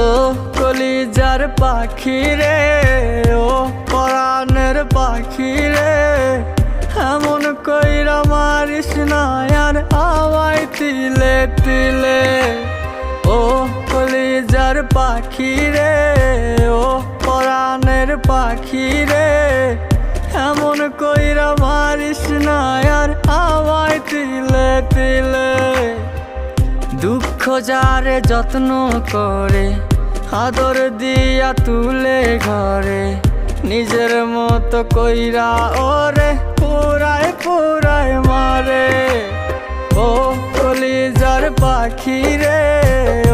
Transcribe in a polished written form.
ও কলিজার পাখি রে, ও পরাণের পাখি রে, এমন কইরা মারিস না আর আমায় তিলে তিলে। ও কলিজার পাখি রে, ও পরাণের পাখি রে, এমন কইরা মারিস না আর আমায় তিলে তিলে। দুঃখ যারে যত্ন করে, আদর দিয়া তুলে ঘরে, নিজের মতো কইরা ওরে পুরায় পুরায় মারে। ও কলিজার পাখি রে, ও